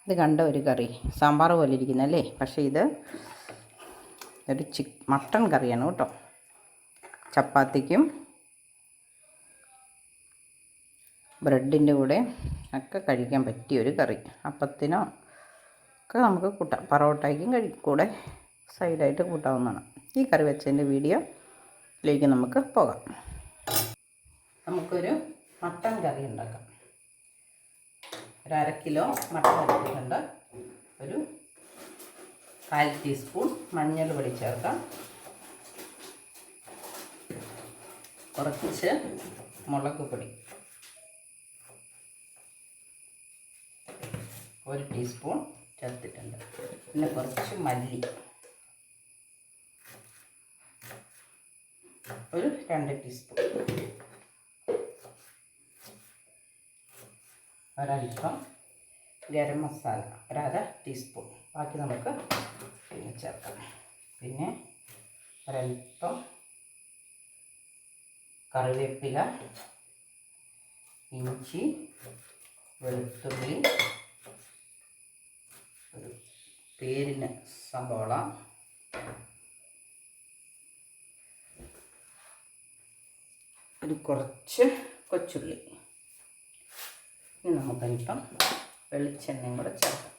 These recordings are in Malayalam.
ഇത് കണ്ട ഒരു കറി സാമ്പാർ പോലെ ഇരിക്കുന്നല്ലേ, പക്ഷേ ഇത് ഒരു മട്ടൺ കറിയാണ് കേട്ടോ. ചപ്പാത്തിക്കും ബ്രെഡിൻ്റെ കൂടെ ഒക്കെ കഴിക്കാൻ പറ്റിയൊരു കറി. അപ്പത്തിനോ ഒക്കെ നമുക്ക് കൂട്ടാം, പൊറോട്ടയ്ക്കും കൂടെ സൈഡായിട്ട് കൂട്ടാവുന്നതാണ്. ഈ കറി വെച്ചതിൻ്റെ വീഡിയോയിലേക്ക് നമുക്ക് പോകാം. നമുക്കൊരു മട്ടൺ കറി ഉണ്ടാക്കാം. ഒരു 1/2 കിലോ മട്ടൺ എടുത്തിട്ടുണ്ട്. ഒരു 1/4 ടീസ്പൂൺ മഞ്ഞൾ പൊടി ചേർക്കാം. കുറച്ച് മുളക് പൊടി, 1 ടീസ്പൂൺ ചേർത്തിട്ടുണ്ട്. പിന്നെ കുറച്ച് മല്ലി, ഒരു 2 ടീസ്പൂൺ, ഒരൽപ്പം ഗരം മസാല, 1/2 ടീസ്പൂൺ. ബാക്കി നമുക്ക് പിന്നെ ചേർക്കാം. പിന്നെ ഒരൽപ്പം കറിവേപ്പില, ഇഞ്ചി, വെളുത്തുള്ളി, ഒരു പേരിന് സവോള, ഒരു കുറച്ച് കൊച്ചുള്ളി. ഇനി നമുക്കല്പം വെളിച്ചെണ്ണയും കൂടെ ചേർക്കാം.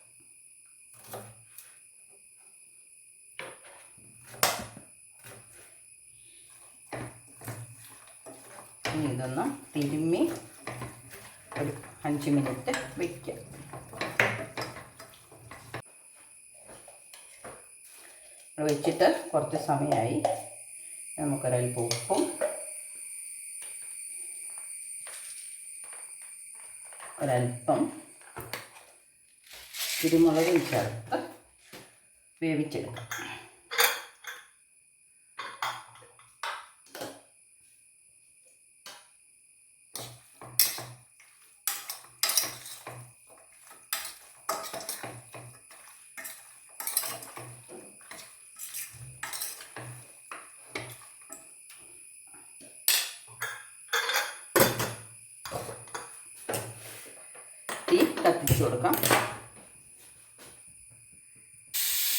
ഇനി ഇതൊന്ന് തിരുമ്മി ഒരു 5 മിനിറ്റ് വയ്ക്കാം. വെച്ചിട്ട് കുറച്ച് സമയമായി. നമുക്കൊരൽപ്പം ഉപ്പും ഒരൽപ്പം കുരുമുളകും ചേർത്ത് വേവിച്ചെടുക്കാം. തീ കത്തിച്ചു കൊടുക്കാം.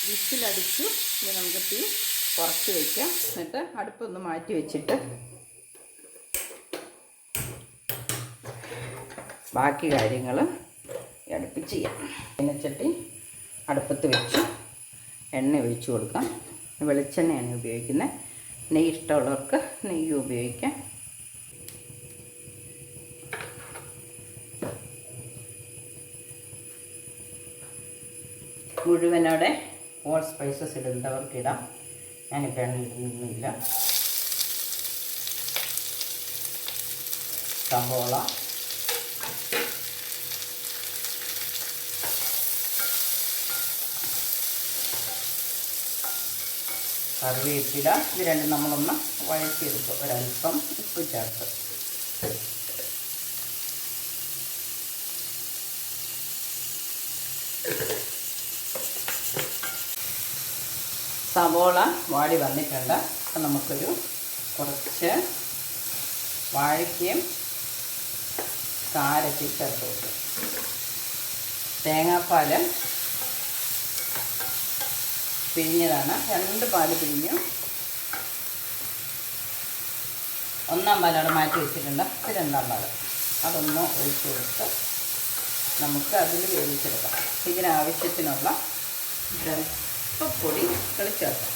വിസിലടിച്ചു. ഇനി നമുക്ക് തീ കുറച്ച് വയ്ക്കാം. എന്നിട്ട് അടുപ്പൊന്ന് മാറ്റി വെച്ചിട്ട് ബാക്കി കാര്യങ്ങൾ അടുപ്പിൽ ചെയ്യാം. ചട്ടി അടുപ്പത്ത് വെച്ച് എണ്ണ ഒഴിച്ച് കൊടുക്കാം. വെളിച്ചെണ്ണയാണ് ഉപയോഗിക്കുന്നത്. നെയ്യ് ഇഷ്ടമുള്ളവർക്ക് നെയ്യ് ഉപയോഗിക്കാം. മുഴുവനോടെ ഓൾ സ്പൈസസ് ഇടുന്നവർക്ക് ഇടാം. ഞാനിപ്പോൾ ഇടുന്നില്ല. സവോള, കറിവേപ്പില, ഇത് രണ്ടും നമ്മളൊന്ന് വഴറ്റിയെടുക്കും. ഒരൽപ്പം ഉപ്പ് ചേർത്ത് സവോള വാടി വന്നിട്ടുണ്ട്. അപ്പം നമുക്കൊരു കുറച്ച് വാഴയ്ക്കയും കാരറ്റ് ചേർത്ത് കൊടുക്കും. തേങ്ങാപ്പാൽ പിഴിഞ്ഞതാണ്. 2 പാൽ പിഴിഞ്ഞു. 1-ാം പാൽ അവിടെ മാറ്റി വെച്ചിട്ടുണ്ട്. 2-ാം പാൽ അതൊന്ന് ഒഴിച്ച് കൊടുത്ത് നമുക്ക് അതിൽ വേവിച്ചെടുക്കാം. ഇതിനാവശ്യത്തിനുള്ള പൊടി ചേർക്കാം.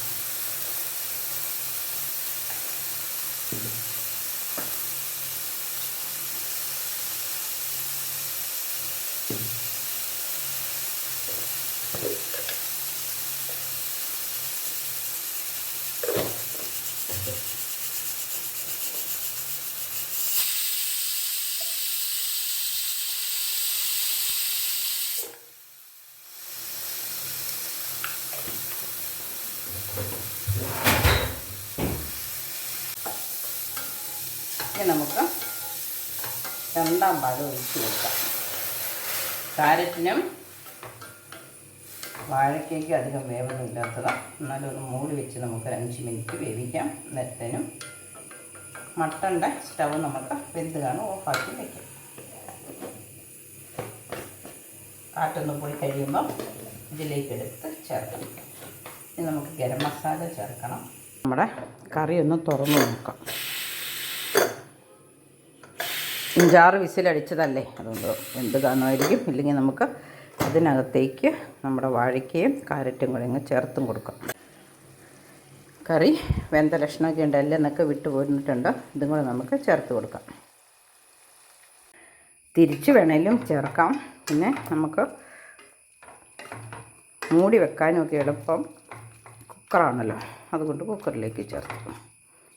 ഇനി നമുക്ക് 2-ാം പാൽ ഒഴിച്ച് കൊടുക്കാം. കാരറ്റിനും വാഴയ്ക്കേക്കും അധികം വേവൊന്നും ഇല്ലാത്തതാണ്. എന്നാലും ഒന്ന് മൂടി വെച്ച് നമുക്ക് 5 മിനിറ്റ് വേവിക്കാം. നേരത്തേനും മട്ടൻ്റെ സ്റ്റവ് നമുക്ക് വെന്ത് കാണും. ഓഫാക്കി വയ്ക്കാം. കാറ്റൊന്ന് പോയി കഴിയുമ്പോൾ ഇതിലേക്ക് എടുത്ത് ചേർക്കണം. ഇനി നമുക്ക് ഗരം മസാല ചേർക്കണം. നമ്മുടെ കറി ഒന്ന് തുറന്ന് നോക്കാം. 5-6 വിസിലടിച്ചതല്ലേ, അതുകൊണ്ട് എന്ത് കാണുമായിരിക്കും. ഇല്ലെങ്കിൽ നമുക്ക് അതിനകത്തേക്ക് നമ്മുടെ വാഴയ്ക്കയും കാരറ്റും കൂടെ അങ്ങ് ചേർത്തും കൊടുക്കാം. കറി വെന്ത ലക്ഷണമൊക്കെ ഉണ്ട്, എല്ലൊക്കെ വിട്ട് പോന്നിട്ടുണ്ട്. ഇതും കൂടെ നമുക്ക് ചേർത്ത് കൊടുക്കാം. തിരിച്ച് വേണേലും ചേർക്കാം. പിന്നെ നമുക്ക് മൂടി വെക്കാനുമൊക്കെ എളുപ്പം കുക്കറാണല്ലോ, അതുകൊണ്ട് കുക്കറിലേക്ക് ചേർത്ത്.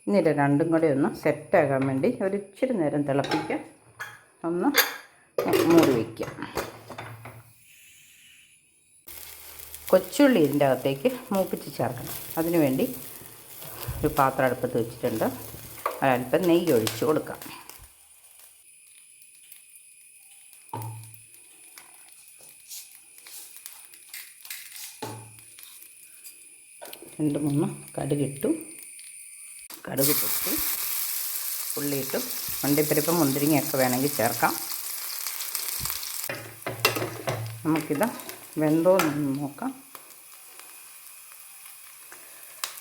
ഇനി രണ്ടും കൂടെ ഒന്ന് സെറ്റാകാൻ വേണ്ടി ഒരു ഇച്ചിരി നേരം തിളപ്പിക്കുക, ഒന്ന് മൂടി വയ്ക്കുക. കൊച്ചുള്ളി ഇതിൻ്റെ അകത്തേക്ക് മൂപ്പിച്ച് ചേർക്കണം. അതിനു വേണ്ടി ഒരു പാത്രം അടുപ്പത്ത് വെച്ചിട്ടുണ്ട്. ഒരല്പം നെയ്യ് ഒഴിച്ച് കൊടുക്കാം. രണ്ട് മൂന്ന് കടുകിട്ടു, കടുക് പൊട്ടി, ഉള്ളിയിട്ടു. അണ്ടിപ്പരിപ്പും മുന്തിരിങ്ങയൊക്കെ വേണമെങ്കിൽ ചേർക്കാം. നമുക്കിത് വെന്തോ എന്ന് നോക്കാം.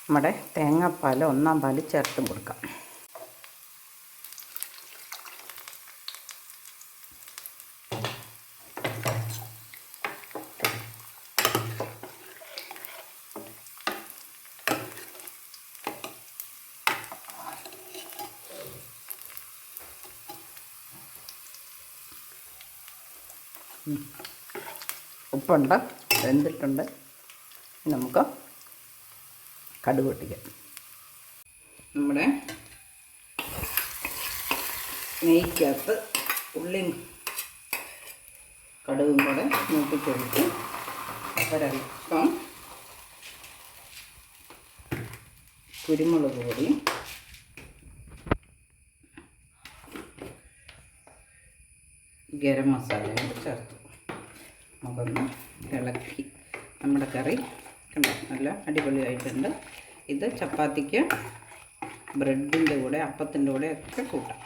നമ്മുടെ തേങ്ങാപ്പാൽ 1-ാം പാൽ ചേർത്തും കൊടുക്കാം. ഉപ്പുണ്ട്, വെന്തിട്ടുണ്ട്. നമുക്ക് കടുക് പൊട്ടിക്കാം. നമ്മുടെ നെയ്ക്കകത്ത് ഉള്ളിയും കടുകും കൂടെ മൂപ്പിച്ചെടുത്ത് ഒരൽപ്പം കുരുമുളക് പൊടിയും ഗരം മസാലയും കൂടെ ചേർത്തു. നമുക്കൊന്ന് ഇളക്കി. നമ്മുടെ കറി കണ്ടോ, നല്ല അടിപൊളിയായിട്ടുണ്ട്. ഇത് ചപ്പാത്തിക്ക്, ബ്രെഡിൻ്റെ കൂടെ, അപ്പത്തിൻ്റെ കൂടെ ഒക്കെ കൂട്ടാം.